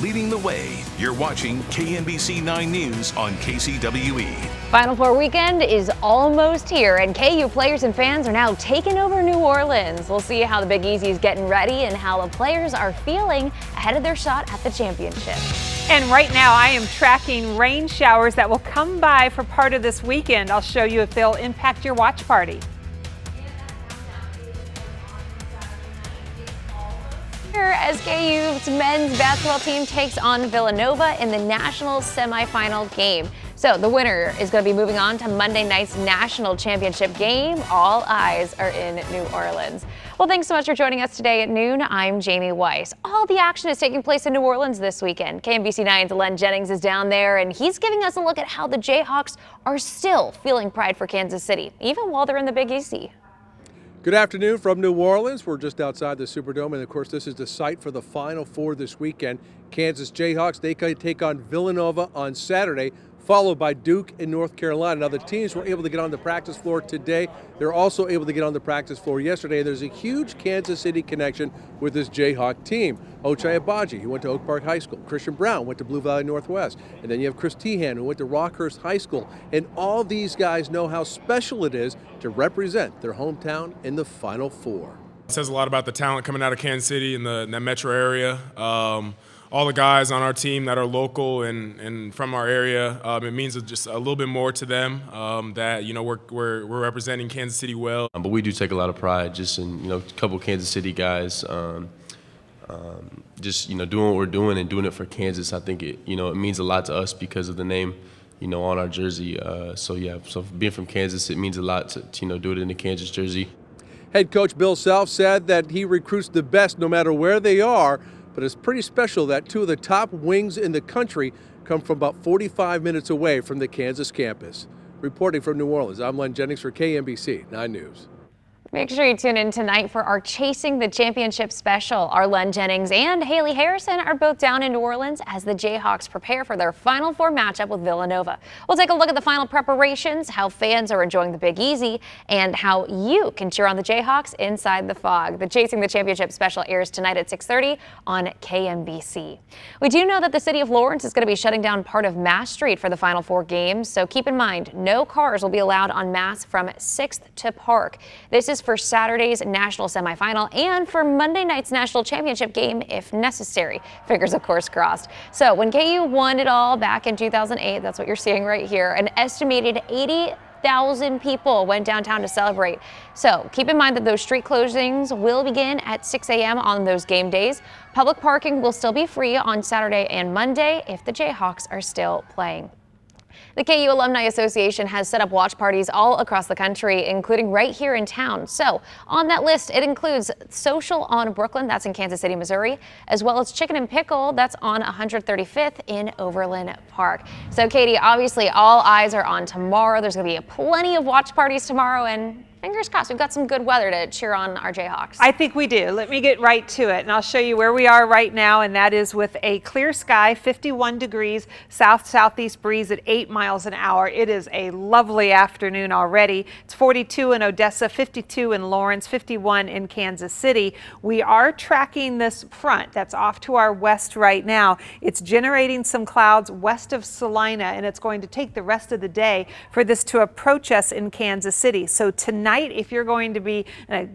leading the way. You're watching KNBC 9 News on KCWE. Final Four weekend is almost here, and KU players and fans are now taking over New Orleans. We'll see how the Big Easy is getting ready and how the players are feeling ahead of their shot at the championship. And right now I am tracking rain showers that will come by for part of this weekend. I'll show you if they'll impact your watch party. As KU's men's basketball team takes on Villanova in the national semifinal game. So the winner is going to be moving on to Monday night's national championship game. All eyes are in New Orleans. Well, thanks so much for joining us today at noon. I'm Jamie Weiss. All the action is taking place in New Orleans this weekend. KNBC 9's Len Jennings is down there, and he's giving us a look at how the Jayhawks are still feeling pride for Kansas City, even while they're in the Big Easy. Good afternoon from New Orleans. We're just outside the Superdome, and of course this is the site for the Final Four this weekend. Kansas Jayhawks, they take on Villanova on Saturday, followed by Duke in North Carolina. Now the teams were able to get on the practice floor today. They're also able to get on the practice floor yesterday. There's a huge Kansas City connection with this Jayhawk team. Ochai Agbaji, who went to Oak Park High School. Christian Brown went to Blue Valley Northwest. And then you have Chris Tehan, who went to Rockhurst High School. And all these guys know how special it is to represent their hometown in the Final Four. It says a lot about the talent coming out of Kansas City in the metro area. All the guys on our team that are local and from our area, it means just a little bit more to them that we're representing Kansas City well. But we do take a lot of pride just in a couple Kansas City guys, just doing what we're doing and doing it for Kansas. I think it means a lot to us because of the name on our jersey. So being from Kansas, it means a lot to do it in the Kansas jersey. Head coach Bill Self said that he recruits the best no matter where they are. But it's pretty special that two of the top wings in the country come from about 45 minutes away from the Kansas campus. Reporting from New Orleans, I'm Len Jennings for KNBC 9 News. Make sure you tune in tonight for our Chasing the Championship special. Our Len Jennings and Haley Harrison are both down in New Orleans as the Jayhawks prepare for their Final Four matchup with Villanova. We'll take a look at the final preparations, how fans are enjoying the Big Easy, and how you can cheer on the Jayhawks inside the fog. The Chasing the Championship special airs tonight at 6:30 on KNBC. We do know that the city of Lawrence is going to be shutting down part of Mass Street for the Final Four games, so keep in mind no cars will be allowed on Mass from 6th to Park. This is for Saturday's national semifinal and for Monday night's national championship game if necessary. Fingers, of course, crossed. So when KU won it all back in 2008, that's what you're seeing right here, an estimated 80,000 people went downtown to celebrate. So keep in mind that those street closings will begin at 6 a.m. on those game days. Public parking will still be free on Saturday and Monday if the Jayhawks are still playing. The KU Alumni Association has set up watch parties all across the country, including right here in town. So on that list, it includes Social on Brooklyn, that's in Kansas City, Missouri, as well as Chicken and Pickle, that's on 135th in Overland Park. So Katie, obviously all eyes are on tomorrow. There's going to be plenty of watch parties tomorrow, and fingers crossed, we've got some good weather to cheer on our Jayhawks. I think we do. Let me get right to it, and I'll show you where we are right now, and that is with a clear sky, 51 degrees, south-southeast breeze at 8 miles an hour. It is a lovely afternoon already. It's 42 in Odessa, 52 in Lawrence, 51 in Kansas City. We are tracking this front that's off to our west right now. It's generating some clouds west of Salina, and it's going to take the rest of the day for this to approach us in Kansas City. So tonight, if you're going to be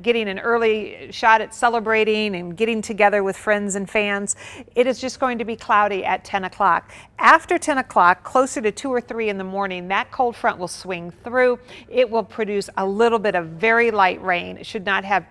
getting an early shot at celebrating and getting together with friends and fans, it is just going to be cloudy at 10 o'clock. After 10 o'clock, closer to 2 or 3 in the morning, that cold front will swing through. It will produce a little bit of very light rain. It should not have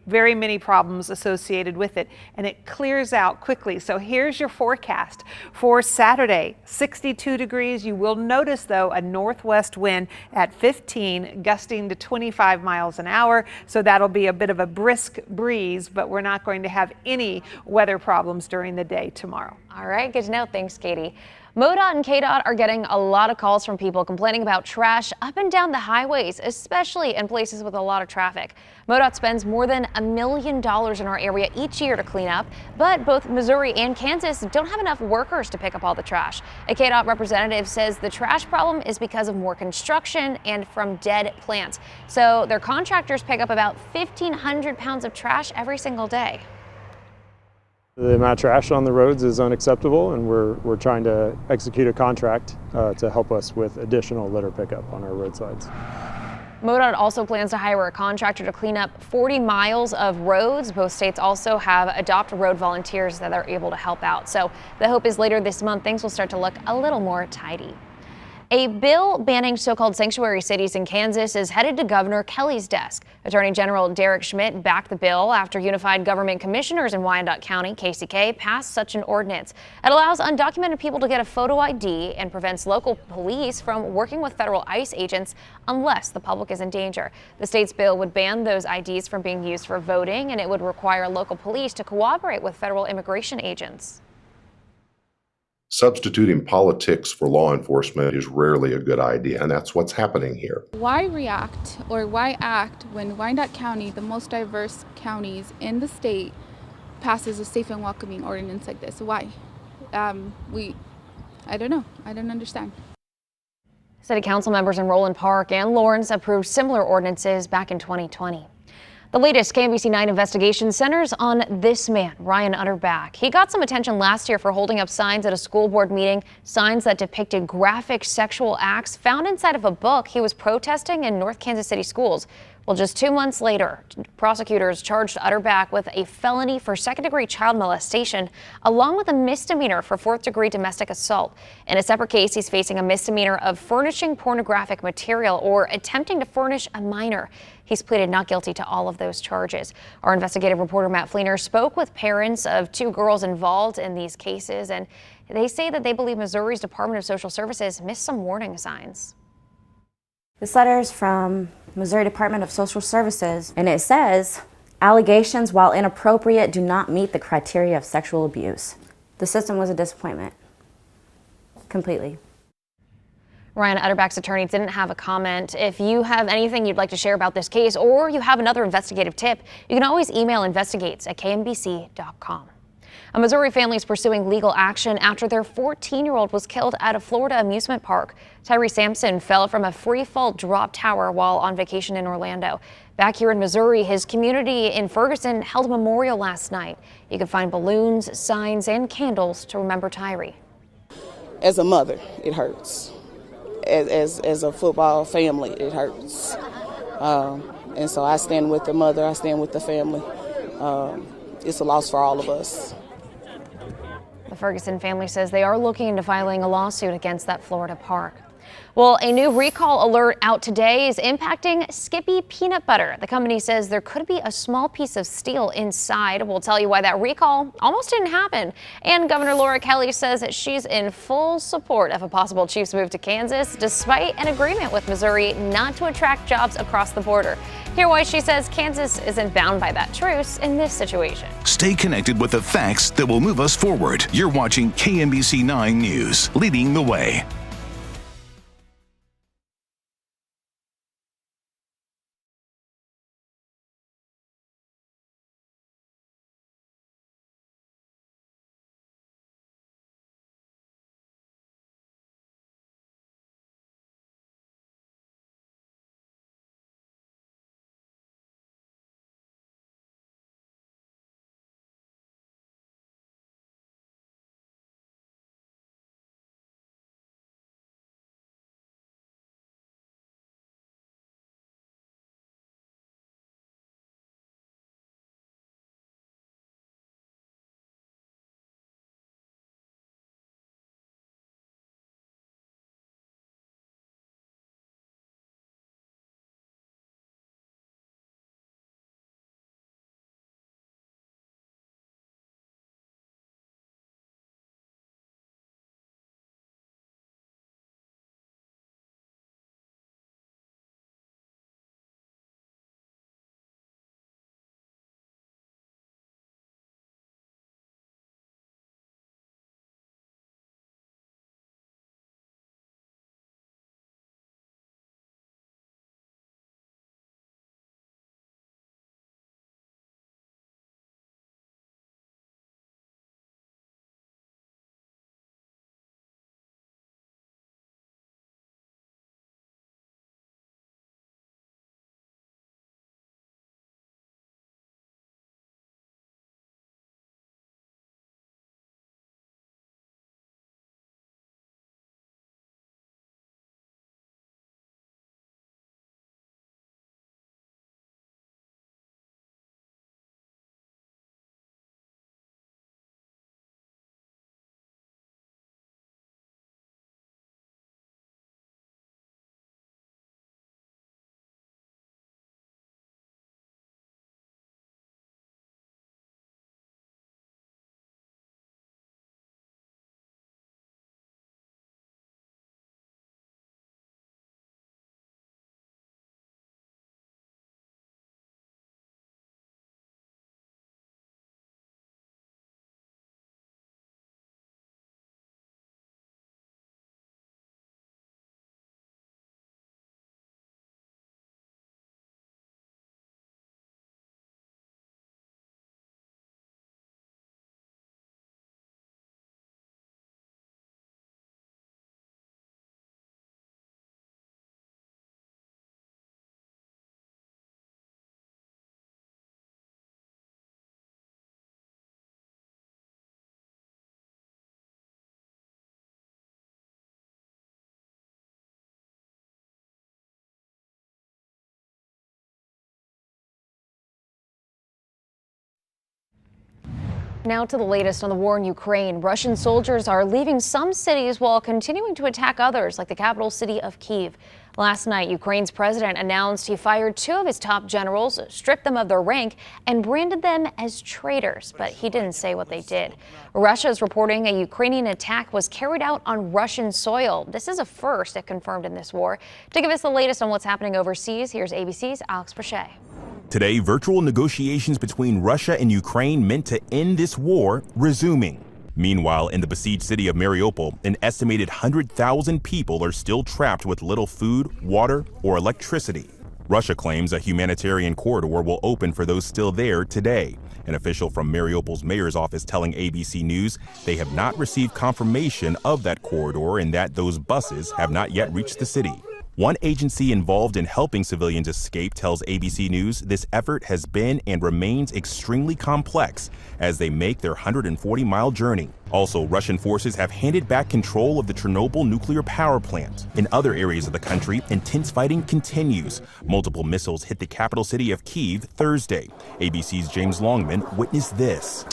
very many problems associated with it, and it clears out quickly. So here's your forecast for Saturday: 62 degrees. You will notice, though, a northwest wind at 15, gusting to 25 miles an hour. So that'll be a bit of a brisk breeze, but we're not going to have any weather problems during the day tomorrow. All right, good to know. Thanks, Katie. MoDOT and KDOT are getting a lot of calls from people complaining about trash up and down the highways, especially in places with a lot of traffic. MoDOT spends more than $1 million in our area each year to clean up, but both Missouri and Kansas don't have enough workers to pick up all the trash. A KDOT representative says the trash problem is because of more construction and from dead plants. So their contractors pick up about 1,500 pounds of trash every single day. The amount of trash on the roads is unacceptable, and we're trying to execute a contract to help us with additional litter pickup on our roadsides. MoDOT also plans to hire a contractor to clean up 40 miles of roads. Both states also have adopt road volunteers that are able to help out. So the hope is later this month, things will start to look a little more tidy. A bill banning so-called sanctuary cities in Kansas is headed to Governor Kelly's desk. Attorney General Derek Schmidt backed the bill after Unified Government Commissioners in Wyandotte County, KCK, passed such an ordinance. It allows undocumented people to get a photo ID and prevents local police from working with federal ICE agents unless the public is in danger. The state's bill would ban those IDs from being used for voting, and it would require local police to cooperate with federal immigration agents. Substituting politics for law enforcement is rarely a good idea, and that's what's happening here. Why react or why act when Wyandotte County, the most diverse counties in the state, passes a safe and welcoming ordinance like this? Why? I don't know. I don't understand. City council members in Roland Park and Lawrence approved similar ordinances back in 2020. The latest KMBC9 investigation centers on this man, Ryan Utterback. He got some attention last year for holding up signs at a school board meeting, signs that depicted graphic sexual acts found inside of a book he was protesting in North Kansas City schools. Well, just 2 months later, prosecutors charged Utterback with a felony for second-degree child molestation, along with a misdemeanor for fourth-degree domestic assault. In a separate case, he's facing a misdemeanor of furnishing pornographic material or attempting to furnish a minor. He's pleaded not guilty to all of those charges. Our investigative reporter Matt Fleener spoke with parents of 2 girls involved in these cases, and they say that they believe Missouri's Department of Social Services missed some warning signs. This letter is from Missouri Department of Social Services, and it says, allegations, while inappropriate, do not meet the criteria of sexual abuse. The system was a disappointment. Completely. Ryan Utterback's attorney didn't have a comment. If you have anything you'd like to share about this case, or you have another investigative tip, you can always email investigates@kmbc.com. A Missouri family is pursuing legal action after their 14-year-old was killed at a Florida amusement park. Tyree Sampson fell from a free-fall drop tower while on vacation in Orlando. Back here in Missouri, his community in Ferguson held a memorial last night. You can find balloons, signs, and candles to remember Tyree. As a mother, it hurts. As a football family, it hurts. And so I stand with the mother, I stand with the family. It's a loss for all of us. The Ferguson family says they are looking into filing a lawsuit against that Florida park. Well, a new recall alert out today is impacting Skippy peanut butter. The company says there could be a small piece of steel inside. We'll tell you why that recall almost didn't happen. And Governor Laura Kelly says that she's in full support of a possible Chiefs move to Kansas, despite an agreement with Missouri not to attract jobs across the border. Hear why she says Kansas isn't bound by that truce in this situation. Stay connected with the facts that will move us forward. You're watching KMBC 9 News, leading the way. Now to the latest on the war in Ukraine. Russian soldiers are leaving some cities while continuing to attack others, like the capital city of Kyiv. Last night, Ukraine's president announced he fired 2 of his top generals, stripped them of their rank, and branded them as traitors, but he didn't say what they did. Russia is reporting a Ukrainian attack was carried out on Russian soil. This is a first, if confirmed, in this war. To give us the latest on what's happening overseas, here's ABC's Alex Brachet. Today, virtual negotiations between Russia and Ukraine meant to end this war resuming. Meanwhile, in the besieged city of Mariupol, an estimated 100,000 people are still trapped with little food, water, or electricity. Russia claims a humanitarian corridor will open for those still there today. An official from Mariupol's mayor's office telling ABC News they have not received confirmation of that corridor and that those buses have not yet reached the city. One agency involved in helping civilians escape tells ABC News this effort has been and remains extremely complex as they make their 140-mile journey. Also, Russian forces have handed back control of the Chernobyl nuclear power plant. In other areas of the country, intense fighting continues. Multiple missiles hit the capital city of Kyiv Thursday. ABC's James Longman witnessed this.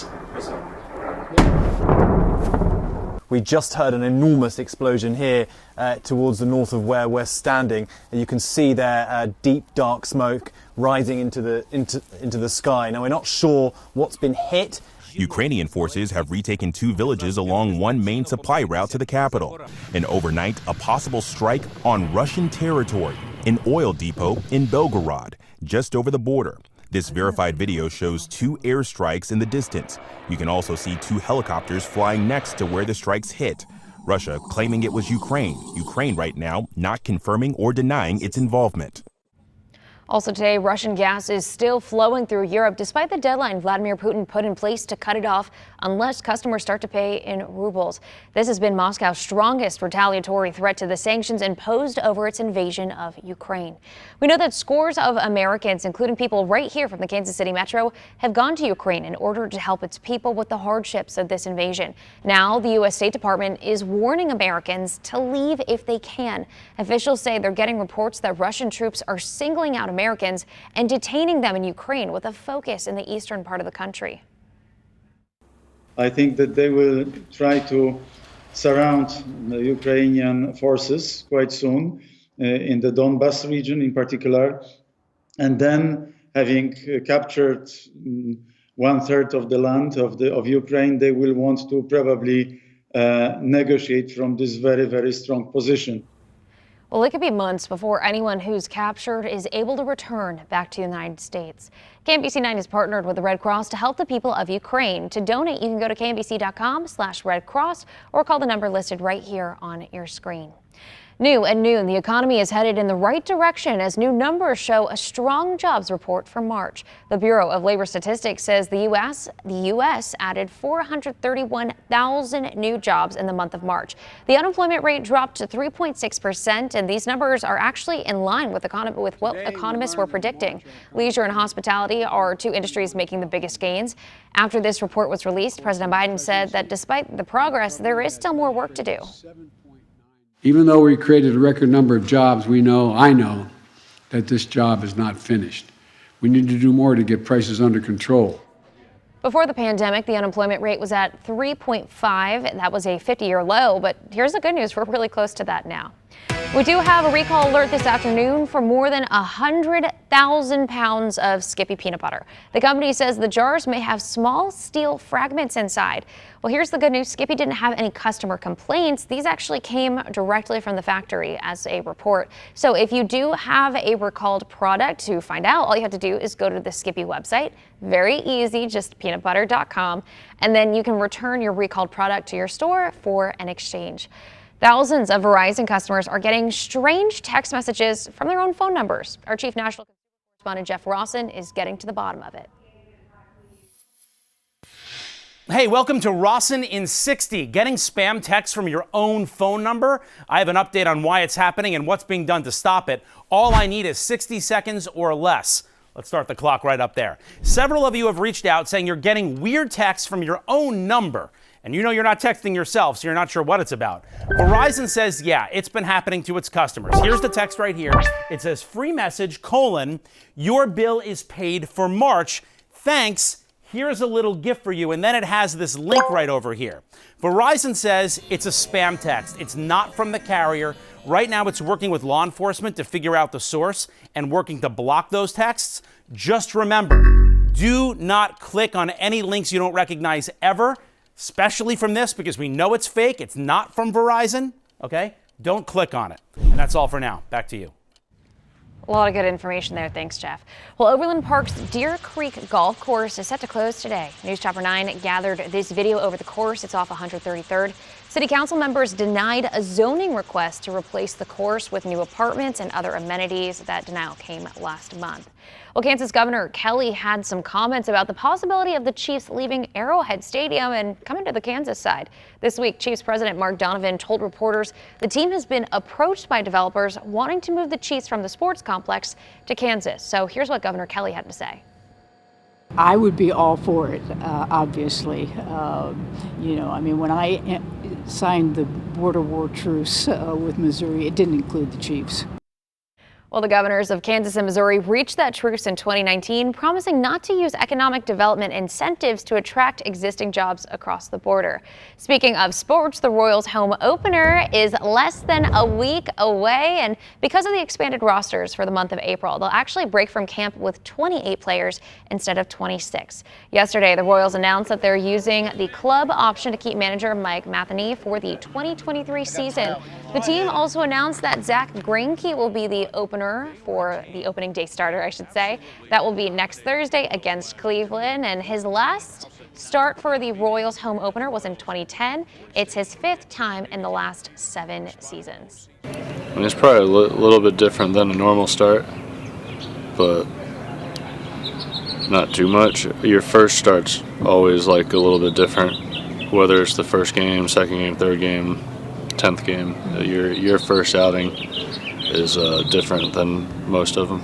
We just heard an enormous explosion here towards the north of where we're standing. And you can see there deep, dark smoke rising into the sky. Now, we're not sure what's been hit. Ukrainian forces have retaken 2 villages along one main supply route to the capital. And overnight, a possible strike on Russian territory, an oil depot in Belgorod, just over the border. This verified video shows 2 airstrikes in the distance. You can also see 2 helicopters flying next to where the strikes hit. Russia claiming it was Ukraine. Ukraine right now not confirming or denying its involvement. Also today, Russian gas is still flowing through Europe despite the deadline Vladimir Putin put in place to cut it off unless customers start to pay in rubles. This has been Moscow's strongest retaliatory threat to the sanctions imposed over its invasion of Ukraine. We know that scores of Americans, including people right here from the Kansas City metro, have gone to Ukraine in order to help its people with the hardships of this invasion. Now, the U.S. State Department is warning Americans to leave if they can. Officials say they're getting reports that Russian troops are singling out Americans and detaining them in Ukraine with a focus in the eastern part of the country. I think that they will try to surround the Ukrainian forces quite soon in the Donbas region in particular, and then having captured 1/3 of the land of Ukraine, they will want to probably negotiate from this very, very strong position. Well, it could be months before anyone who's captured is able to return back to the United States. KMBC9 has partnered with the Red Cross to help the people of Ukraine. To donate, you can go to kmbc.com/Red Cross or call the number listed right here on your screen. New at noon, the economy is headed in the right direction as new numbers show a strong jobs report for March. The Bureau of Labor Statistics says the U.S. added 431,000 new jobs in the month of March. The unemployment rate dropped to 3.6%, and these numbers are actually in line with what economists were predicting. Leisure and hospitality are 2 industries making the biggest gains. After this report was released, President Biden said that despite the progress, there is still more work to do. Even though we created a record number of jobs, I know that this job is not finished. We need to do more to get prices under control. Before the pandemic, the unemployment rate was at 3.5. That was a 50-year low, but here's the good news. We're really close to that now. We do have a recall alert this afternoon for more than 100,000 pounds of Skippy peanut butter. The company says the jars may have small steel fragments inside. Well, here's the good news. Skippy didn't have any customer complaints. These actually came directly from the factory as a report. So if you do have a recalled product, to find out, all you have to do is go to the Skippy website. Very easy, just peanutbutter.com. And then you can return your recalled product to your store for an exchange. Thousands of Verizon customers are getting strange text messages from their own phone numbers. Our chief national correspondent Jeff Rawson is getting to the bottom of it. Hey, welcome to Rawson in 60. Getting spam texts from your own phone number? I have an update on why it's happening and what's being done to stop it. All I need is 60 seconds or less. Let's start the clock right up there. Several of you have reached out saying you're getting weird texts from your own number. And you know you're not texting yourself, so you're not sure what it's about. Verizon says, yeah, it's been happening to its customers. Here's the text right here. It says, free message, : your bill is paid for March. Thanks. here's a little gift for you, and then it has this link right over here. Verizon says it's a spam text. It's not from the carrier. Right now, it's working with law enforcement to figure out the source and working to block those texts. Just remember, do not click on any links you don't recognize ever, especially from this, because we know it's fake. It's not from Verizon, okay? Don't click on it. And that's all for now. Back to you. A lot of good information there. Thanks, Jeff. Well, Overland Park's Deer Creek Golf Course is set to close today. News Chapter 9 gathered this video over the course. It's off 133rd. City Council members denied a zoning request to replace the course with new apartments and other amenities. That denial came last month. Well, Kansas Governor Kelly had some comments about the possibility of the Chiefs leaving Arrowhead Stadium and coming to the Kansas side. This week, Chiefs President Mark Donovan told reporters the team has been approached by developers wanting to move the Chiefs from the sports complex to Kansas. So here's what Governor Kelly had to say. I would be all for it, obviously. When I signed the border war truce with Missouri, it didn't include the Chiefs. Well, the governors of Kansas and Missouri reached that truce in 2019, promising not to use economic development incentives to attract existing jobs across the border. Speaking of sports, the Royals' home opener is less than a week away, and because of the expanded rosters for the month of April, they'll actually break from camp with 28 players instead of 26. Yesterday, the Royals announced that they're using the club option to keep manager Mike Matheny for the 2023 season. The team also announced that Zach Greinke will be the opener for the opening day starter, I should say. That will be next Thursday against Cleveland, and his last start for the Royals home opener was in 2010. It's his 5th time in the last 7 seasons. It's probably a little bit different than a normal start, but not too much. Your first start's always like a little bit different, whether it's the first game, second game, third game, 10th game. Your first outing is different than most of them.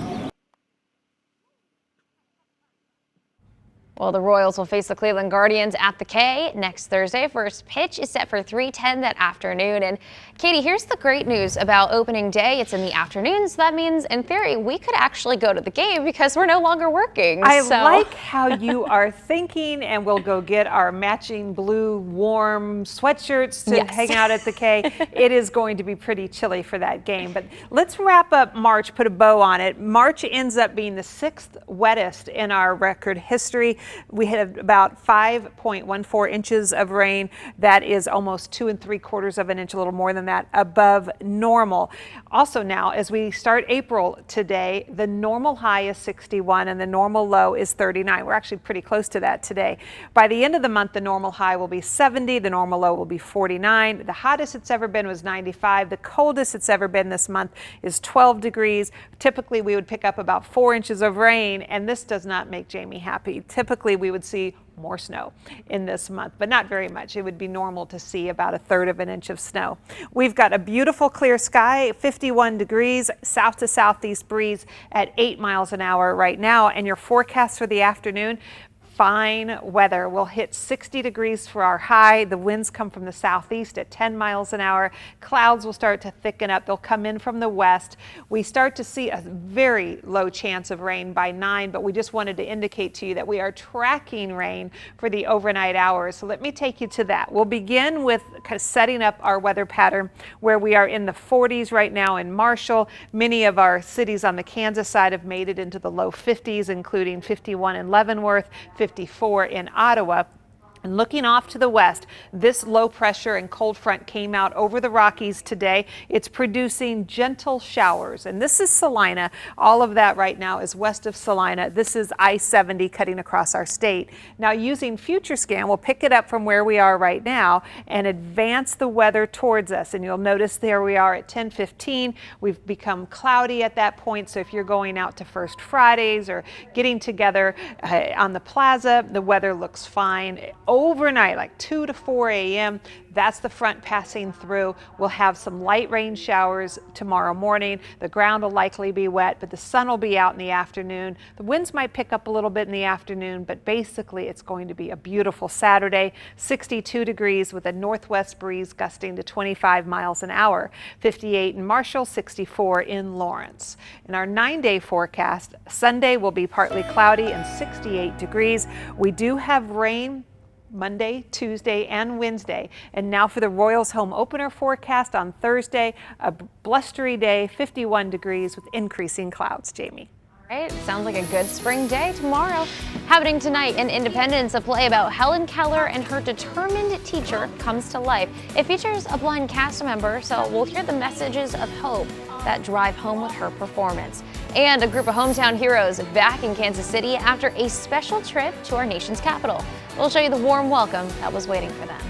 Well, the Royals will face the Cleveland Guardians at the K next Thursday. First pitch is set for 3:10 that afternoon. And Katie, here's the great news about opening day. It's in the afternoon, so that means, in theory, we could actually go to the game because we're no longer working. I like how you are thinking, and we'll go get our matching blue warm sweatshirts to hang out at the K. It is going to be pretty chilly for that game. But let's wrap up March, put a bow on it. March ends up being the 6th wettest in our record history. We had about 5.14 inches of rain. That is almost 2 3/4 of an inch, a little more than that, above normal. Also now, as we start April today, the normal high is 61 and the normal low is 39. We're actually pretty close to that today. By the end of the month, the normal high will be 70, the normal low will be 49. The hottest it's ever been was 95. The coldest it's ever been this month is 12 degrees. Typically, we would pick up about 4 inches of rain, and this does not make Jamie happy. Typically, we would see more snow in this month, but not very much. It would be normal to see about 1/3 of an inch of snow. We've got a beautiful clear sky, 51 degrees, south to southeast breeze at 8 miles an hour right now, and your forecast for the afternoon, fine weather. We'll hit 60 degrees for our high. The winds come from the southeast at 10 miles an hour. Clouds will start to thicken up. They'll come in from the west. We start to see a very low chance of rain by 9, but we just wanted to indicate to you that we are tracking rain for the overnight hours. So let me take you to that. We'll begin with kind of setting up our weather pattern where we are in the 40s right now in Marshall. Many of our cities on the Kansas side have made it into the low 50s, including 51 in Leavenworth, 54 in Ottawa. And looking off to the west, this low pressure and cold front came out over the Rockies today. It's producing gentle showers. And this is Salina. All of that right now is west of Salina. This is I-70 cutting across our state. Now using FutureScan, we'll pick it up from where we are right now and advance the weather towards us. And you'll notice there we are at 10:15. We've become cloudy at that point. So if you're going out to First Fridays or getting together on the plaza, the weather looks fine. overnight, like 2 to 4 a.m., that's the front passing through. We'll have some light rain showers tomorrow morning. The ground will likely be wet, but the sun will be out in the afternoon. The winds might pick up a little bit in the afternoon, but basically it's going to be a beautiful Saturday. 62 degrees with a northwest breeze gusting to 25 miles an hour. 58 in Marshall, 64 in Lawrence. In our 9-day forecast, Sunday will be partly cloudy and 68 degrees. We do have rain Monday, Tuesday, and Wednesday. And now for the Royals home opener forecast on Thursday, a blustery day, 51 degrees with increasing clouds. Jamie. All right, sounds like a good spring day tomorrow. Happening tonight in Independence, a play about Helen Keller and her determined teacher comes to life. It features a blind cast member, so we'll hear the messages of hope that drive home with her performance. And a group of hometown heroes back in Kansas City after a special trip to our nation's capital. We'll show you the warm welcome that was waiting for them.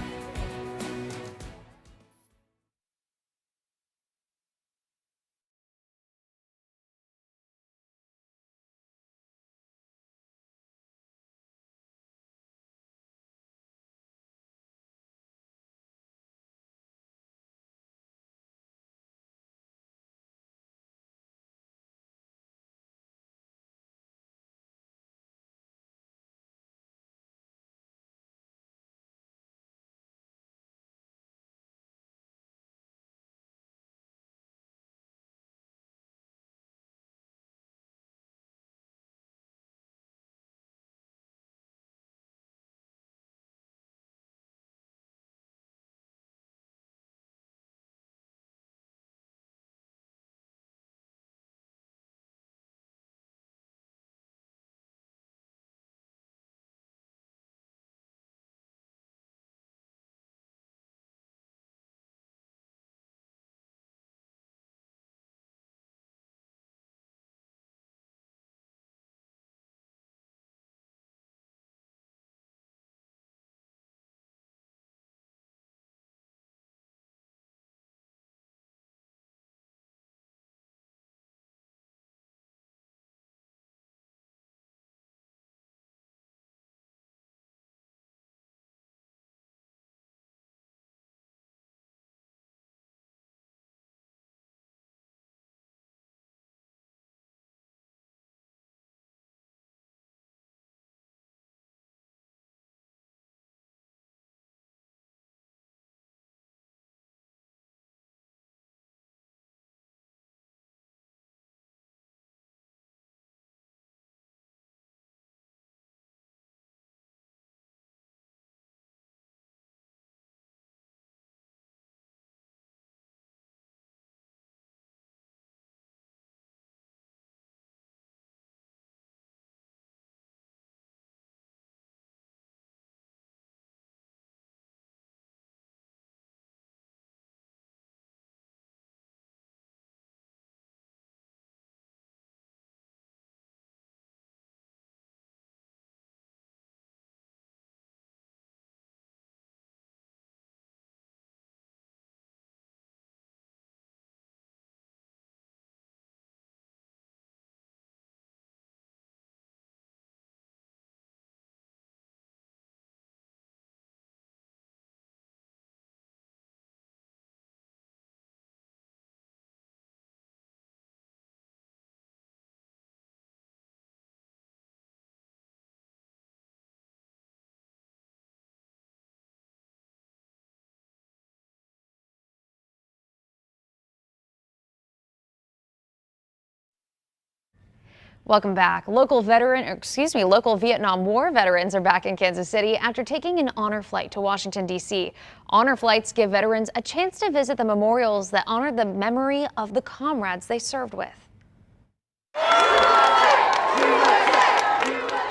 Welcome back. Local Vietnam War veterans are back in Kansas City after taking an honor flight to Washington, D.C. Honor flights give veterans a chance to visit the memorials that honor the memory of the comrades they served with.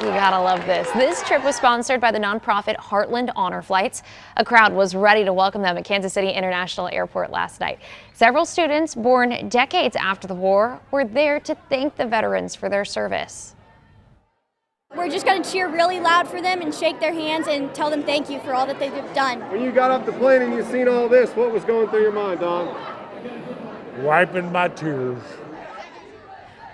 You gotta love this. This trip was sponsored by the nonprofit Heartland Honor Flights. A crowd was ready to welcome them at Kansas City International Airport last night. Several students born decades after the war were there to thank the veterans for their service. We're just going to cheer really loud for them and shake their hands and tell them thank you for all that they've done. When you got off the plane and you seen all this, what was going through your mind, Don? Wiping my tears.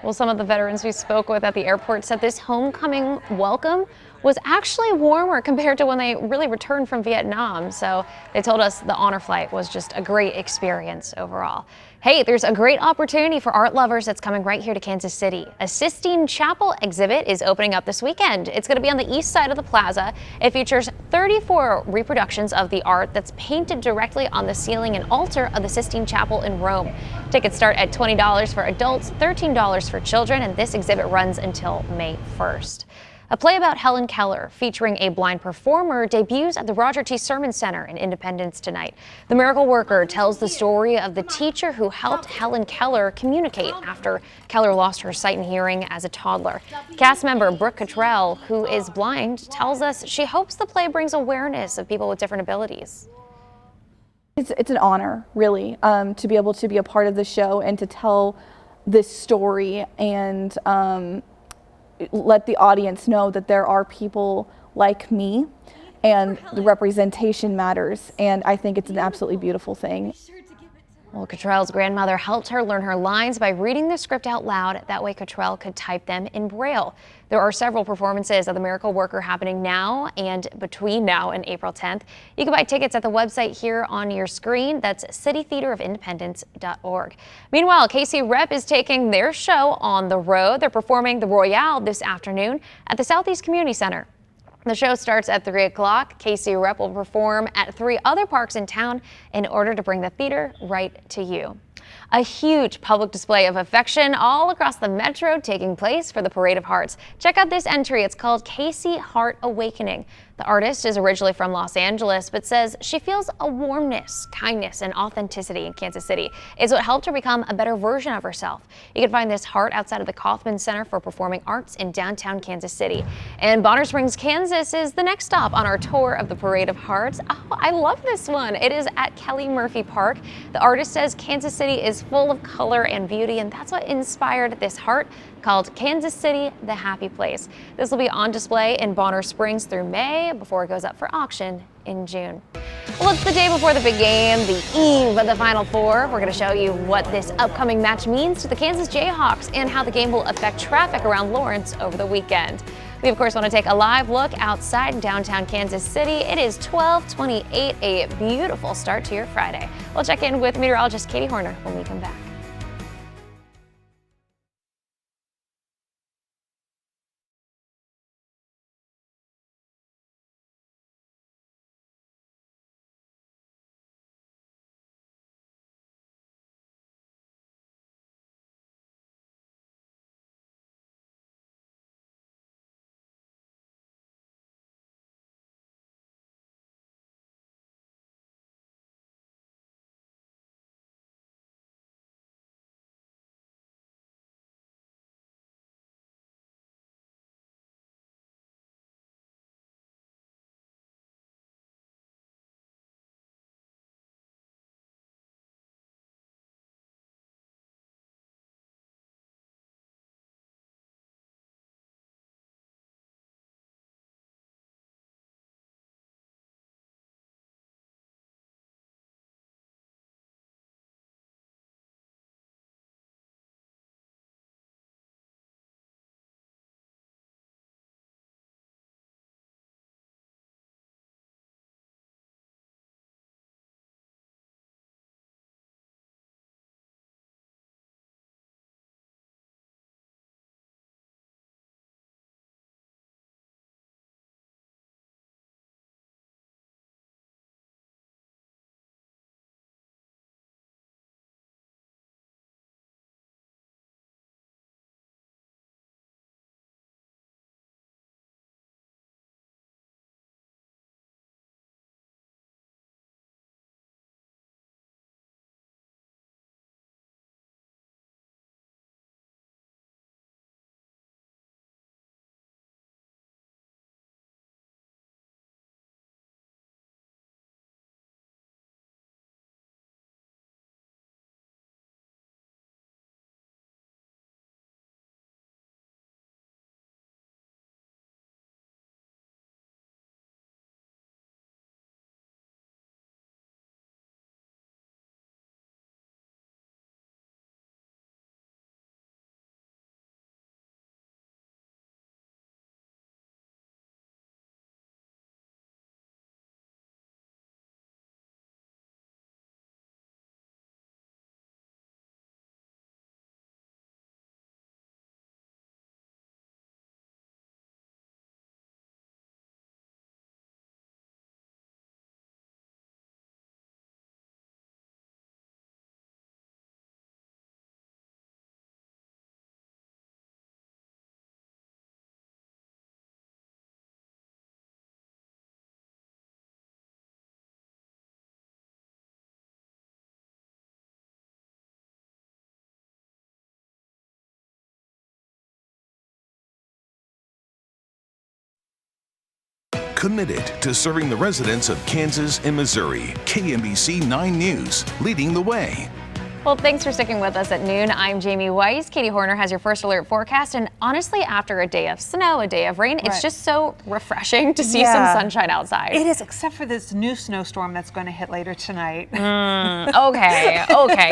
Well, some of the veterans we spoke with at the airport said this homecoming welcome was actually warmer compared to when they really returned from Vietnam. So they told us the honor flight was just a great experience overall. Hey, there's a great opportunity for art lovers that's coming right here to Kansas City. A Sistine Chapel exhibit is opening up this weekend. It's going to be on the east side of the plaza. It features 34 reproductions of the art that's painted directly on the ceiling and altar of the Sistine Chapel in Rome. Tickets start at $20 for adults, $13 for children, and this exhibit runs until May 1st. A play about Helen Keller featuring a blind performer debuts at the Roger T. Sermon Center in Independence tonight. The Miracle Worker tells the story of the teacher who helped Helen Keller communicate after Keller lost her sight and hearing as a toddler. Cast member Brooke Cottrell, who is blind, tells us she hopes the play brings awareness of people with different abilities. It's an honor, really, to be able to be a part of the show and to tell this story and let the audience know that there are people like me and the representation matters, and I think it's an absolutely beautiful thing. Well, Cottrell's grandmother helped her learn her lines by reading the script out loud. That way Cottrell could type them in Braille. There are several performances of The Miracle Worker happening now and between now and April 10th. You can buy tickets at the website here on your screen. That's citytheaterofindependence.org. Meanwhile, KC Rep is taking their show on the road. They're performing the Royale this afternoon at the Southeast Community Center. The show starts at 3 o'clock. KC Rep will perform at 3 other parks in town in order to bring the theater right to you. A huge public display of affection all across the metro taking place for the Parade of Hearts. Check out this entry. It's called KC Heart Awakening. The artist is originally from Los Angeles, but says she feels a warmness, kindness, and authenticity in Kansas City. It's what helped her become a better version of herself. You can find this heart outside of the Kauffman Center for Performing Arts in downtown Kansas City. And Bonner Springs, Kansas is the next stop on our tour of the Parade of Hearts. Oh, I love this one. It is at Kelly Murphy Park. The artist says Kansas City is full of color and beauty, and that's what inspired this heart called Kansas City, the Happy Place. This will be on display in Bonner Springs through May before it goes up for auction in June. Well, it's the day before the big game, the eve of the Final Four. We're going to show you what this upcoming match means to the Kansas Jayhawks and how the game will affect traffic around Lawrence over the weekend. We, of course, want to take a live look outside downtown Kansas City. It is 12:28, a beautiful start to your Friday. We'll check in with meteorologist Katie Horner when we come back. committed to serving the residents of Kansas and Missouri. KMBC 9 News, leading the way. Well, thanks for sticking with us at noon. I'm Jamie Weiss. Katie Horner has your first alert forecast. And honestly, after a day of snow, a day of rain, it's just so refreshing to see some sunshine outside. It is, except for this new snowstorm that's going to hit later tonight. Okay,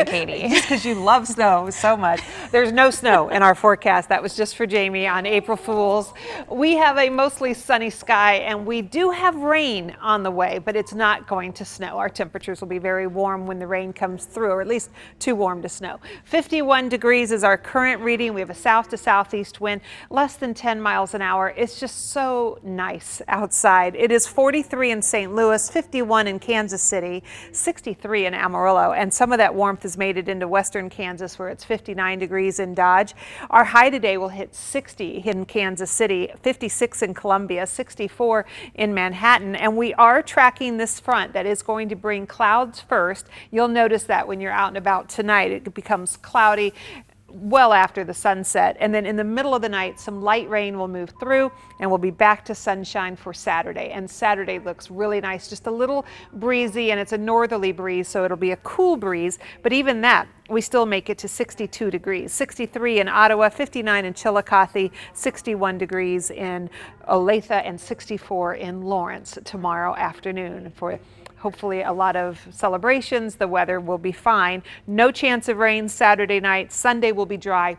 Katie. Just because you love snow so much. There's no snow in our forecast. That was just for Jamie on April Fools. We have a mostly sunny sky, and we do have rain on the way, but it's not going to snow. Our temperatures will be very warm when the rain comes through, or at least too warm to snow. 51 degrees is our current reading. We have a south to southeast wind, less than 10 miles an hour. It's just so nice outside. It is 43 in St. Louis, 51 in Kansas City, 63 in Amarillo, and some of that warmth has made it into western Kansas where it's 59 degrees in Dodge. Our high today will hit 60 in Kansas City, 56 in Columbia, 64 in Manhattan, and we are tracking this front that is going to bring clouds first. You'll notice that when you're out and about tonight, it becomes cloudy well after the sunset, and then in the middle of the night some light rain will move through and we'll be back to sunshine for Saturday. And Saturday looks really nice, just a little breezy, and it's a northerly breeze, so it'll be a cool breeze, but even that we still make it to 62 degrees. 63 in Ottawa, 59 in Chillicothe, 61 degrees in Olathe, and 64 in Lawrence tomorrow afternoon. For hopefully a lot of celebrations, the weather will be fine. No chance of rain Saturday night. Sunday will be dry.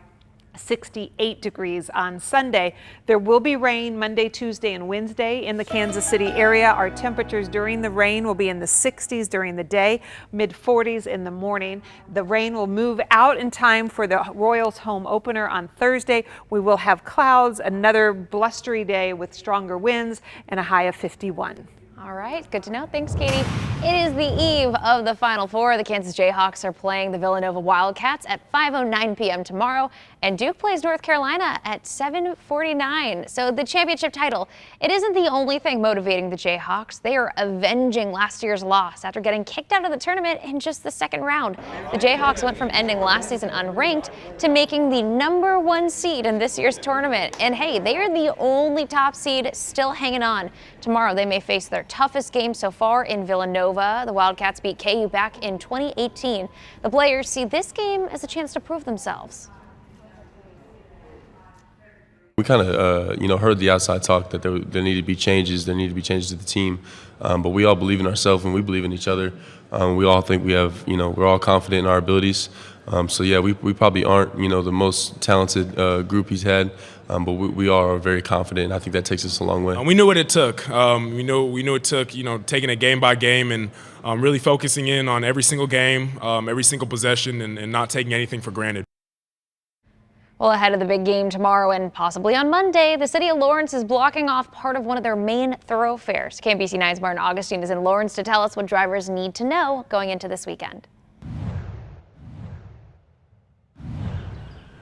68 degrees on Sunday. There will be rain Monday, Tuesday, and Wednesday in the Kansas City area. Our temperatures during the rain will be in the 60s during the day, mid-40s in the morning. The rain will move out in time for the Royals home opener on Thursday. We will have clouds, another blustery day with stronger winds, and a high of 51. All right, good to know. Thanks, Katie. It is the eve of the Final Four. The Kansas Jayhawks are playing the Villanova Wildcats at 5:09 p.m. tomorrow, and Duke plays North Carolina at 7:49. So the championship title, it isn't the only thing motivating the Jayhawks. They are avenging last year's loss after getting kicked out of the tournament in just the second round. The Jayhawks went from ending last season unranked to making the #1 seed in this year's tournament. And hey, they are the only top seed still hanging on. Tomorrow they may face their toughest game so far in Villanova. The Wildcats beat KU back in 2018. The players see this game as a chance to prove themselves. We kind of, heard the outside talk that there needed to be changes. There needed to be changes to the team, but we all believe in ourselves and we believe in each other. We all think we have, we're all confident in our abilities. So yeah, we probably aren't, the most talented group he's had, but we are very confident, and I think that takes us a long way. We knew what it took. We knew it took, taking it game by game and really focusing in on every single game, every single possession, and not taking anything for granted. Well, ahead of the big game tomorrow and possibly on Monday, the city of Lawrence is blocking off part of one of their main thoroughfares. KMBC 9's Martin Augustine is in Lawrence to tell us what drivers need to know going into this weekend.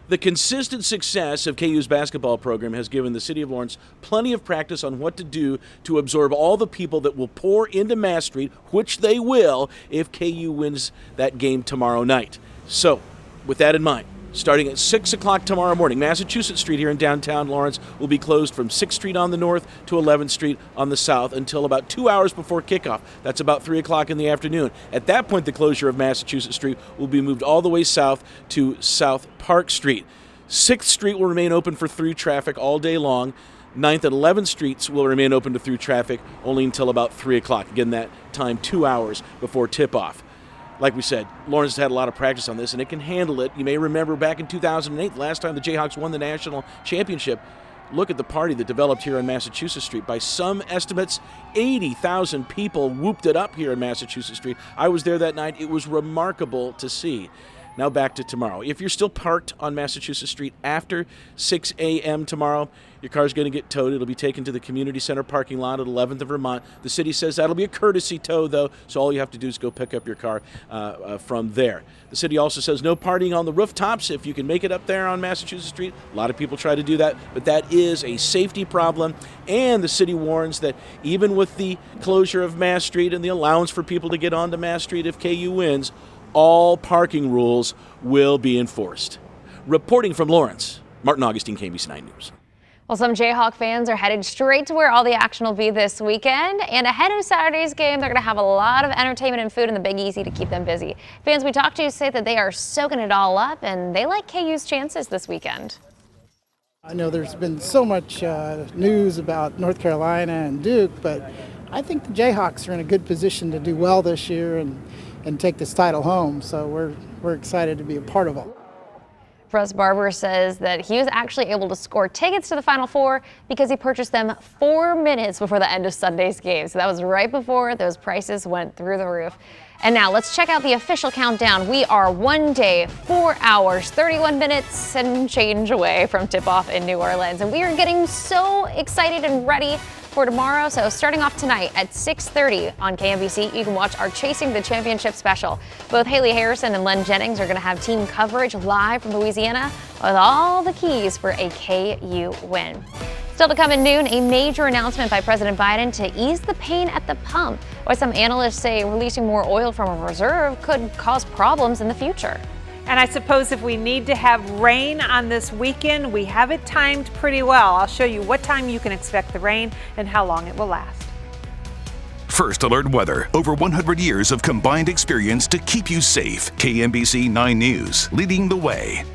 The consistent success of KU's basketball program has given the city of Lawrence plenty of practice on what to do to absorb all the people that will pour into Mass Street, which they will if KU wins that game tomorrow night. So, with that in mind, starting at 6 o'clock tomorrow morning, Massachusetts Street here in downtown Lawrence will be closed from 6th Street on the north to 11th Street on the south until about 2 hours before kickoff. That's about 3 o'clock in the afternoon. At that point, the closure of Massachusetts Street will be moved all the way south to South Park Street. 6th Street will remain open for through traffic all day long. 9th and 11th Streets will remain open to through traffic only until about 3 o'clock. Again, that time 2 hours before tip-off. Like we said, Lawrence has had a lot of practice on this, and it can handle it. You may remember back in 2008, the last time the Jayhawks won the national championship. Look at the party that developed here on Massachusetts Street. By some estimates, 80,000 people whooped it up here on Massachusetts Street. I was there that night. It was remarkable to see. Now back to tomorrow. If you're still parked on Massachusetts Street after 6 a.m. tomorrow, your car's going to get towed. It'll be taken to the community center parking lot at 11th and Vermont. The city says that'll be a courtesy tow, though, so all you have to do is go pick up your car from there. The city also says no partying on the rooftops if you can make it up there on Massachusetts Street. A lot of people try to do that, but that is a safety problem, and the city warns that even with the closure of Mass Street and the allowance for people to get onto Mass Street if KU wins, all parking rules will be enforced. Reporting from Lawrence, Martin Augustine, KMBC 9 News. Well, some Jayhawk fans are headed straight to where all the action will be this weekend. And ahead of Saturday's game, they're going to have a lot of entertainment and food in the Big Easy to keep them busy. Fans we talked to say that they are soaking it all up, and they like KU's chances this weekend. I know there's been so much news about North Carolina and Duke, but I think the Jayhawks are in a good position to do well this year and take this title home. So we're excited to be a part of it. Russ Barber says that he was actually able to score tickets to the Final Four because he purchased them 4 minutes before the end of Sunday's game. So that was right before those prices went through the roof. And now let's check out the official countdown. We are 1 day, 4 hours, 31 minutes and change away from tip-off in New Orleans. And we are getting so excited and ready for tomorrow. So starting off tonight at 6:30 on KMBC, you can watch our Chasing the Championship special. Both Haley Harrison and Len Jennings are going to have team coverage live from Louisiana with all the keys for a KU win. Still to come at noon, a major announcement by President Biden to ease the pain at the pump. While some analysts say releasing more oil from a reserve could cause problems in the future. And I suppose if we need to have rain on this weekend, we have it timed pretty well. I'll show you what time you can expect the rain and how long it will last. First Alert Weather. Over 100 years of combined experience to keep you safe. KMBC 9 News, leading the way.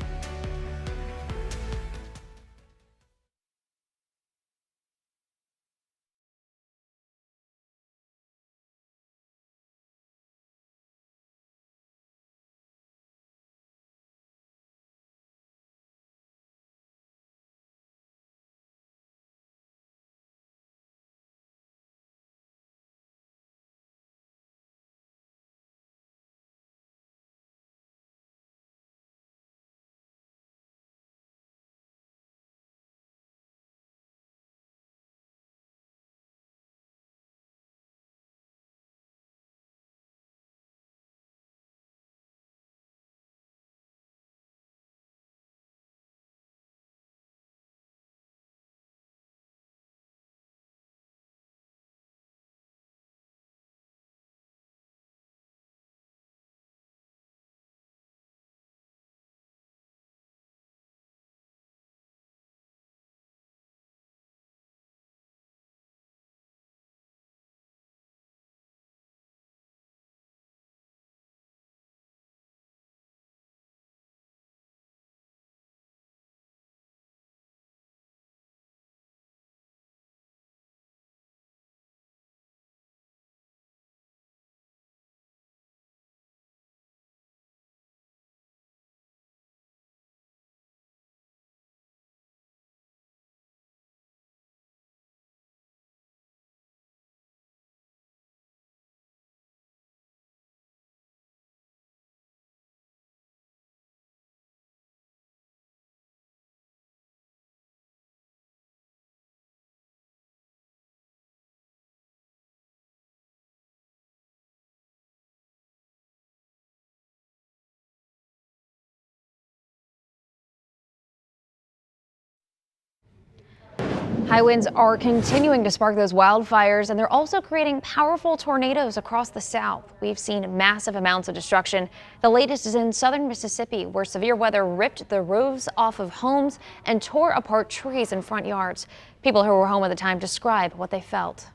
High winds are continuing to spark those wildfires, and they're also creating powerful tornadoes across the South. We've seen massive amounts of destruction. The latest is in southern Mississippi, where severe weather ripped the roofs off of homes and tore apart trees in front yards. People who were home at the time describe what they felt.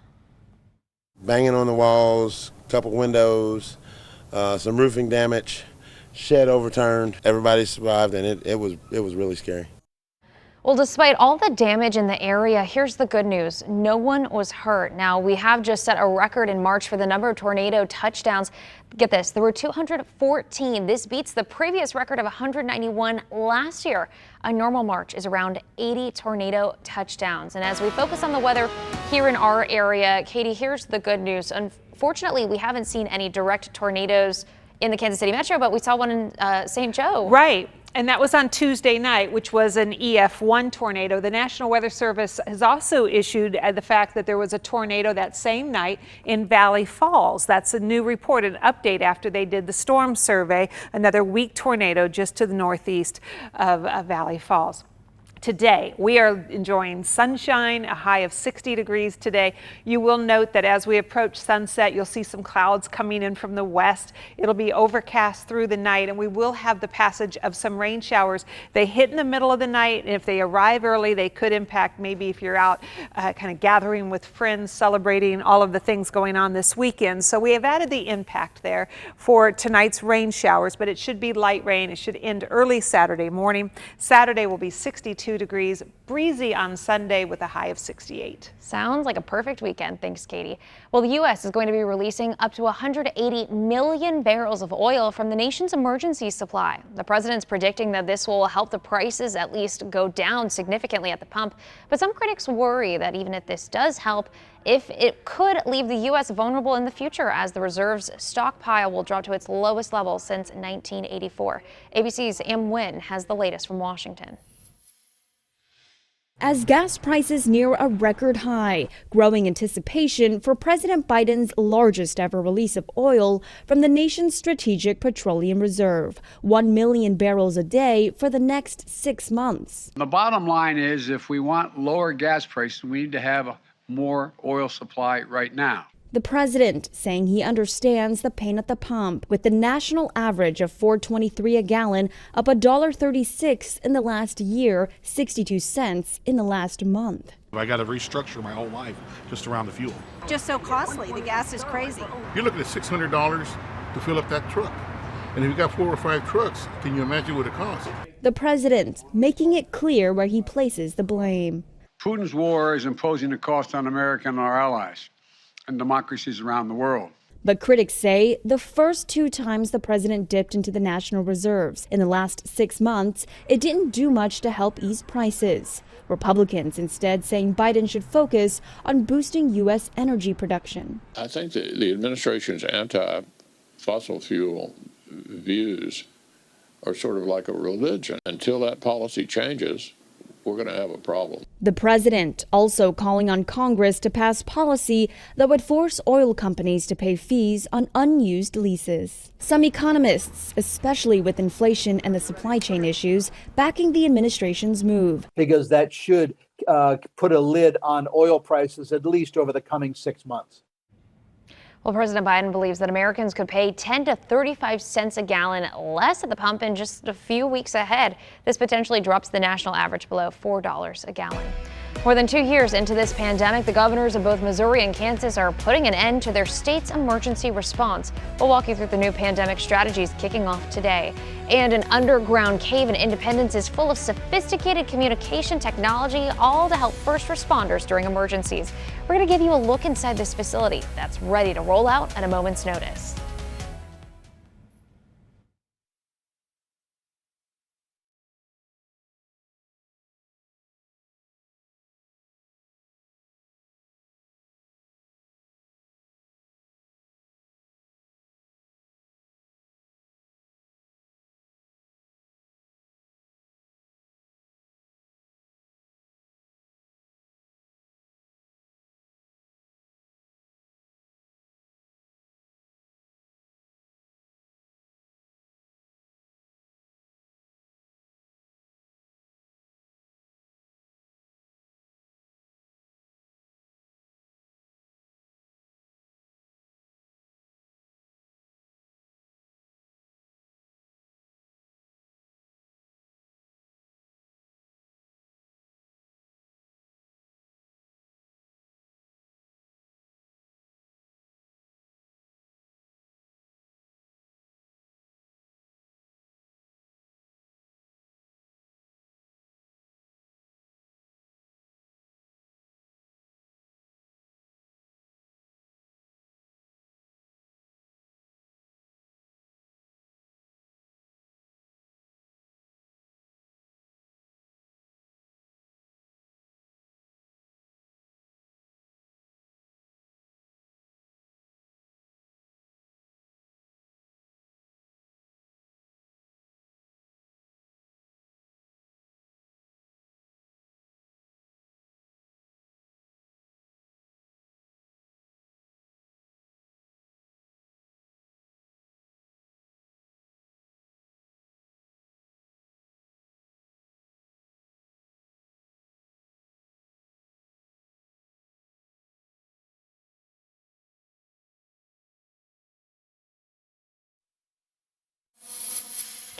Banging on the walls, couple windows, some roofing damage, shed overturned. Everybody survived, and it was really scary. Well, despite all the damage in the area, here's the good news. No one was hurt. Now, we have just set a record in March for the number of tornado touchdowns. Get this, there were 214. This beats the previous record of 191 last year. A normal March is around 80 tornado touchdowns. And as we focus on the weather here in our area, Katie, here's the good news. Unfortunately, we haven't seen any direct tornadoes in the Kansas City metro, but we saw one in St. Joe. Right. And that was on Tuesday night, which was an EF1 tornado. The National Weather Service has also issued the fact that there was a tornado that same night in Valley Falls. That's a new report, an update after they did the storm survey. Another weak tornado just to the northeast of Valley Falls. Today, we are enjoying sunshine, a high of 60 degrees today. You will note that as we approach sunset, you'll see some clouds coming in from the west. It'll be overcast through the night, and we will have the passage of some rain showers. They hit in the middle of the night, and if they arrive early, they could impact maybe if you're out kind of gathering with friends, celebrating all of the things going on this weekend. So we have added the impact there for tonight's rain showers, but it should be light rain. It should end early Saturday morning. Saturday will be 62 degrees, breezy on Sunday with a high of 68. Sounds like a perfect weekend. Thanks, Katie. Well, the U.S. is going to be releasing up to 180 million barrels of oil from the nation's emergency supply. The president's predicting that this will help the prices at least go down significantly at the pump. But some critics worry that even if this does help, if it could leave the U.S. vulnerable in the future as the reserves stockpile will drop to its lowest level since 1984. ABC's Am Nguyen has the latest from Washington. As gas prices near a record high, growing anticipation for President Biden's largest ever release of oil from the nation's strategic petroleum reserve, 1 million barrels a day for the next 6 months. The bottom line is if we want lower gas prices, we need to have a more oil supply right now. The president saying he understands the pain at the pump, with the national average of $4.23 a gallon up $1.36 in the last year, 62 cents in the last month. I got to restructure my whole life just around the fuel. Just so costly. The gas is crazy. You're looking at $600 to fill up that truck. And if you got 4 or 5 trucks, can you imagine what it costs? The president making it clear where he places the blame. Putin's war is imposing a cost on America and our allies and democracies around the world. But critics say the first 2 times the president dipped into the national reserves in the last 6 months, it didn't do much to help ease prices. Republicans instead saying Biden should focus on boosting U.S. energy production. I think the administration's anti-fossil fuel views are sort of like a religion. Until that policy changes, we're going to have a problem. The president also calling on Congress to pass policy that would force oil companies to pay fees on unused leases. Some economists, especially with inflation and the supply chain issues, backing the administration's move. Because that should put a lid on oil prices at least over the coming 6 months. Well, President Biden believes that Americans could pay 10 to 35 cents a gallon less at the pump in just a few weeks ahead. This potentially drops the national average below $4 a gallon. More than 2 years into this pandemic, the governors of both Missouri and Kansas are putting an end to their state's emergency response. We'll walk you through the new pandemic strategies kicking off today. And an underground cave in Independence is full of sophisticated communication technology, all to help first responders during emergencies. We're going to give you a look inside this facility that's ready to roll out at a moment's notice.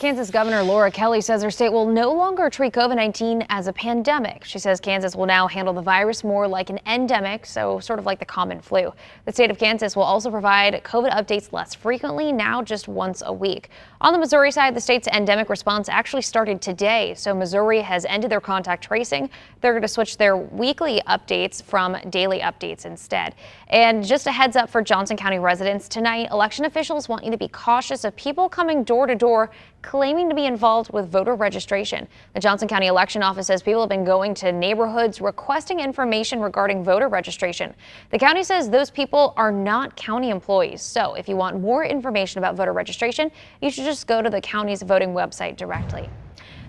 Kansas Governor Laura Kelly says her state will no longer treat COVID-19 as a pandemic. She says Kansas will now handle the virus more like an endemic, so sort of like the common flu. The state of Kansas will also provide COVID updates less frequently, now just once a week. On the Missouri side, the state's endemic response actually started today, so Missouri has ended their contact tracing. They're going to switch their weekly updates from daily updates instead. And just a heads up for Johnson County residents tonight, election officials want you to be cautious of people coming door to door claiming to be involved with voter registration. The Johnson County Election Office says people have been going to neighborhoods requesting information regarding voter registration. The county says those people are not county employees. So if you want more information about voter registration, you should just go to the county's voting website directly.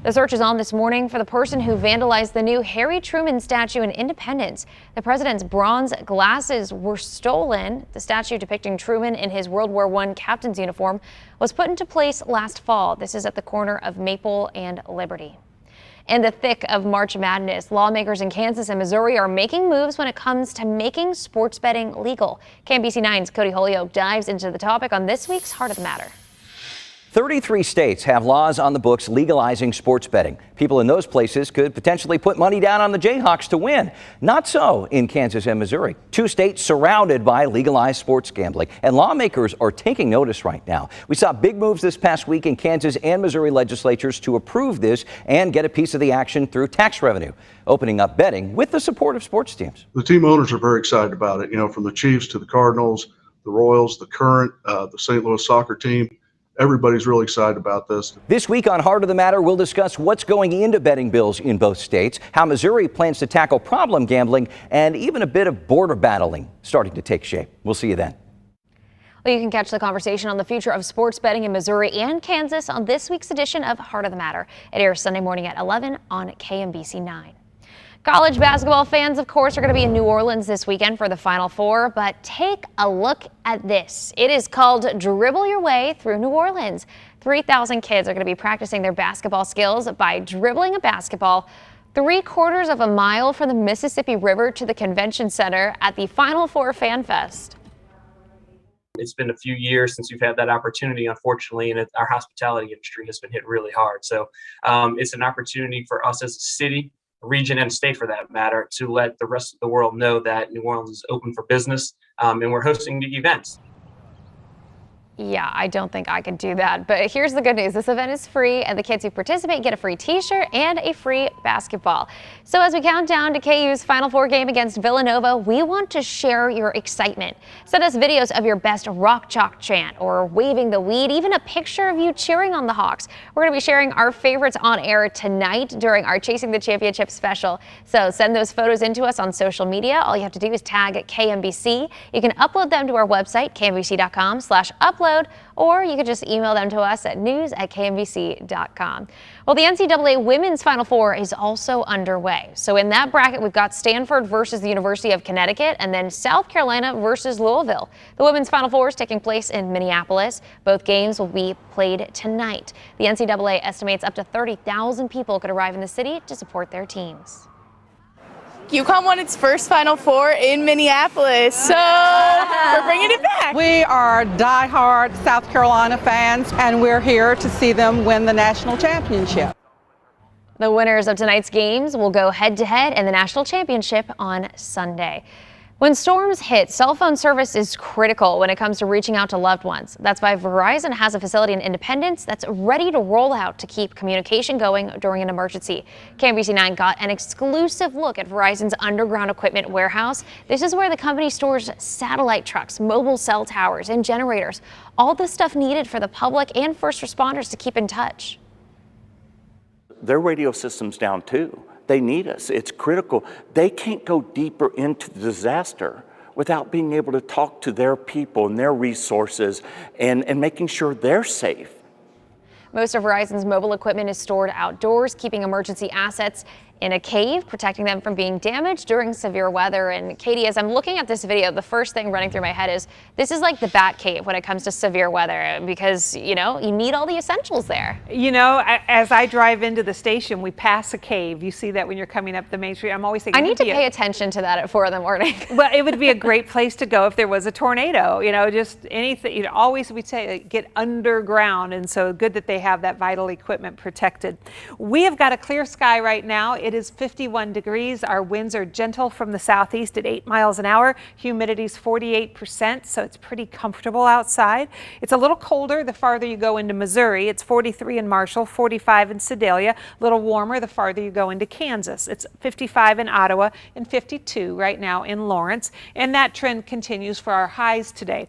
The search is on this morning for the person who vandalized the new Harry Truman statue in Independence. The president's bronze glasses were stolen. The statue depicting Truman in his World War I captain's uniform was put into place last fall. This is at the corner of Maple and Liberty. In the thick of March Madness, lawmakers in Kansas and Missouri are making moves when it comes to making sports betting legal. KMBC 9's Cody Holyoke dives into the topic on this week's Heart of the Matter. 33 states have laws on the books legalizing sports betting. People in those places could potentially put money down on the Jayhawks to win. Not so in Kansas and Missouri, two states surrounded by legalized sports gambling. And lawmakers are taking notice right now. We saw big moves this past week in Kansas and Missouri legislatures to approve this and get a piece of the action through tax revenue, opening up betting with the support of sports teams. The team owners are very excited about it. You know, from the Chiefs to the Cardinals, the Royals, the Current, the St. Louis soccer team. Everybody's really excited about this. This week on Heart of the Matter, we'll discuss what's going into betting bills in both states, how Missouri plans to tackle problem gambling, and even a bit of border battling starting to take shape. We'll see you then. Well, you can catch the conversation on the future of sports betting in Missouri and Kansas on this week's edition of Heart of the Matter. It airs Sunday morning at 11 on KMBC 9. College basketball fans, of course, are going to be in New Orleans this weekend for the Final Four, but take a look at this. It is called Dribble Your Way Through New Orleans. 3,000 kids are going to be practicing their basketball skills by dribbling a basketball 3/4 of a mile from the Mississippi River to the convention center at the Final Four Fan Fest. It's been a few years since we've had that opportunity, unfortunately, and our hospitality industry has been hit really hard. So it's an opportunity for us as a city, region, and state for that matter, to let the rest of the world know that New Orleans is open for business, and we're hosting the events. Yeah, I don't think I could do that. But here's the good news. This event is free, and the kids who participate get a free t-shirt and a free basketball. So as we count down to KU's Final Four game against Villanova, we want to share your excitement. Send us videos of your best rock chalk chant or waving the weed, even a picture of you cheering on the Hawks. We're going to be sharing our favorites on air tonight during our Chasing the Championship special. So send those photos into us on social media. All you have to do is tag KMBC. You can upload them to our website, kmbc.com/upload. Or you could just email them to us at news@kmbc.com. Well, the NCAA Women's Final Four is also underway. So in that bracket, we've got Stanford versus the University of Connecticut and then South Carolina versus Louisville. The Women's Final Four is taking place in Minneapolis. Both games will be played tonight. The NCAA estimates up to 30,000 people could arrive in the city to support their teams. UConn won its first Final Four in Minneapolis, so we're bringing it back. We are diehard South Carolina fans, and we're here to see them win the national championship. The winners of tonight's games will go head-to-head in the national championship on Sunday. When storms hit, cell phone service is critical when it comes to reaching out to loved ones. That's why Verizon has a facility in Independence that's ready to roll out to keep communication going during an emergency. KMBC 9 got an exclusive look at Verizon's underground equipment warehouse. This is where the company stores satellite trucks, mobile cell towers, and generators. All the stuff needed for the public and first responders to keep in touch. Their radio system's down too. They need us. It's critical. They can't go deeper into the disaster without being able to talk to their people and their resources and making sure they're safe. Most of Verizon's mobile equipment is stored outdoors, keeping emergency assets in a cave, protecting them from being damaged during severe weather. And Katie, as I'm looking at this video, the first thing running through my head is this is like the bat cave when it comes to severe weather, because, you know, you need all the essentials there. You know, as I drive into the station, we pass a cave. You see that when you're coming up the main street. I'm always thinking, I need to pay attention to that at 4 in the morning. Well, it would be a great place to go if there was a tornado, you know, just anything, you know, always we say get underground. And so good that they have that vital equipment protected. We have got a clear sky right now. It is 51 degrees. Our winds are gentle from the southeast at 8 miles an hour. Humidity is 48%, so it's pretty comfortable outside. It's a little colder the farther you go into Missouri. It's 43 in Marshall, 45 in Sedalia. A little warmer the farther you go into Kansas. It's 55 in Ottawa and 52 right now in Lawrence. And that trend continues for our highs today.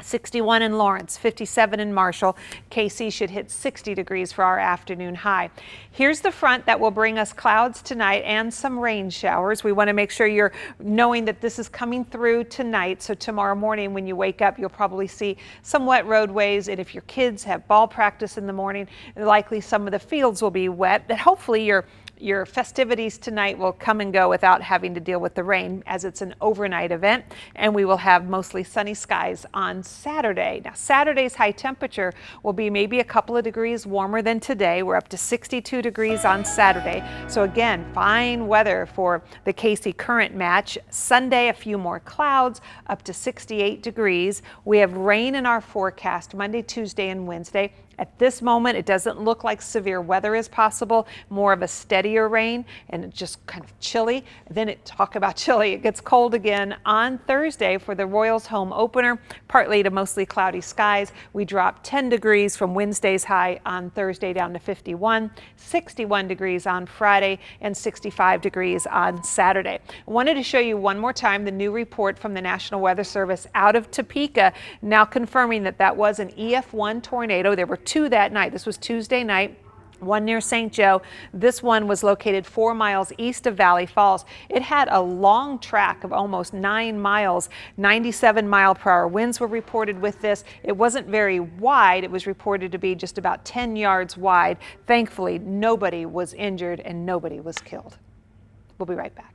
61 in Lawrence, 57 in Marshall. KC should hit 60 degrees for our afternoon high. Here's the front that will bring us clouds tonight and some rain showers. We want to make sure you're knowing that this is coming through tonight. So tomorrow morning when you wake up, you'll probably see some wet roadways. And if your kids have ball practice in the morning, likely some of the fields will be wet. But hopefully your festivities tonight will come and go without having to deal with the rain, as it's an overnight event, and we will have mostly sunny skies on Saturday. Now, Saturday's high temperature will be maybe a couple of degrees warmer than today. We're up to 62 degrees on Saturday. So again, fine weather for the KC Current match. Sunday, a few more clouds, up to 68 degrees. We have rain in our forecast Monday, Tuesday, and Wednesday. At this moment, it doesn't look like severe weather is possible, more of a steadier rain and it's just kind of chilly. Then talk about chilly, it gets cold again on Thursday for the Royals home opener, partly to mostly cloudy skies. We drop 10 degrees from Wednesday's high on Thursday down to 51, 61 degrees on Friday, and 65 degrees on Saturday. I wanted to show you one more time the new report from the National Weather Service out of Topeka, now confirming that that was an EF1 tornado. There were 2 that night. This was Tuesday night. One near St. Joe. This one was located 4 miles east of Valley Falls. It had a long track of almost 9 miles. 97-mile-per-hour winds were reported with this. It wasn't very wide. It was reported to be just about 10 yards wide. Thankfully, nobody was injured and nobody was killed. We'll be right back.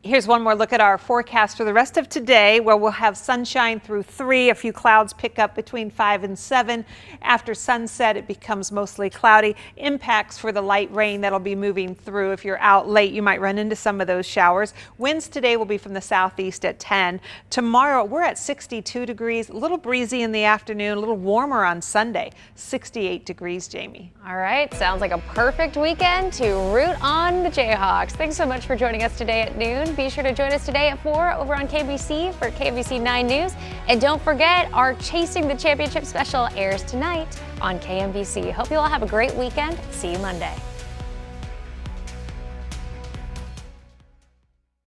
Here's one more look at our forecast for the rest of today, where we'll have sunshine through 3. A few clouds pick up between 5 and 7. After sunset, it becomes mostly cloudy. Impacts for the light rain that'll be moving through. If you're out late, you might run into some of those showers. Winds today will be from the southeast at 10. Tomorrow, we're at 62 degrees, a little breezy in the afternoon, a little warmer on Sunday, 68 degrees, Jamie. All right, sounds like a perfect weekend to root on the Jayhawks. Thanks so much for joining us today at noon. Be sure to join us today at 4 over on KBC for KBC 9 News. And don't forget, our Chasing the Championship special airs tonight on KMBC. Hope you all have a great weekend. See you Monday.